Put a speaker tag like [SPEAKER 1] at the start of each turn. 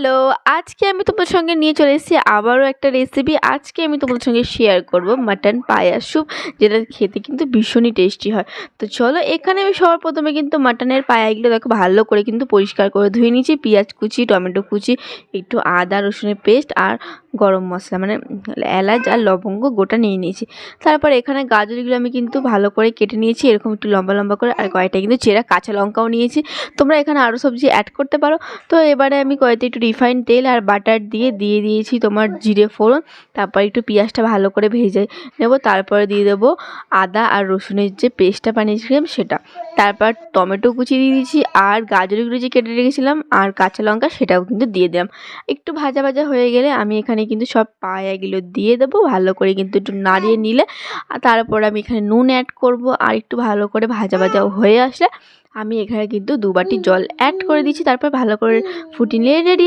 [SPEAKER 1] Hello, আজকে আমি তোমাদের সঙ্গে নিয়ে চলে এসেছি আবারও একটা রেসিপি। আজকে আমি তোমাদের সঙ্গে শেয়ার করব মাটন পায়া স্যুপ, যেটা খেতে কিন্তু ভীষণই টেস্টি হয়। তো চলো, এখানে আমি সবার প্রথমে কিন্তু মাটনের পায়াগুলো দেখো ভালো করে কিন্তু পরিষ্কার করে ধুয়ে নিয়েছি। পেঁয়াজ কুচি, টমেটো কুচি, একটু আদা রসুনের পেস্ট আর গরম মশলা মানে এলাচ আর লবঙ্গ গোটা নিয়ে নিয়েছি। তারপর এখানে গাজরগুলো আমি কিন্তু ভালো করে কেটে নিয়েছি এরকম একটু লম্বা লম্বা করে, আর কয়েকটা কিন্তু চেরা কাঁচা লঙ্কাও নিয়েছি। তোমরা এখানে আরও সবজি অ্যাড করতে পারো। তো এবারে আমি কয়েকটা একটু রিফাইন্ড তেল আর বাটার দিয়ে দিয়েছি তোমার জিরে ফোড়ন। তারপর একটু পেঁয়াজটা ভালো করে ভেজে নেব। তারপরে দিয়ে দেবো আদা আর রসুনের যে পেস্টটা বানিয়েছিলাম সেটা। তারপর টমেটো কুচি দিয়ে দিয়েছি আর গাজরগুলো যে কেটে রেখেছিলাম আর কাঁচা লঙ্কা সেটাও কিন্তু দিয়ে দিলাম। একটু ভাজা ভাজা হয়ে গেলে আমি এখানে কিন্তু সব পায়াগুলো দিয়ে দেবো, ভালো করে কিন্তু একটু নাড়িয়ে নিলে। আর তারপর আমি এখানে নুন অ্যাড করব, আর একটু ভালো করে ভাজা ভাজা হয়ে আসলে আমি এখানে কিন্তু 2 বাটি জল অ্যাড করে দিচ্ছি। তারপর ভালো করে ফুটিয়ে নিয়ে রেডি।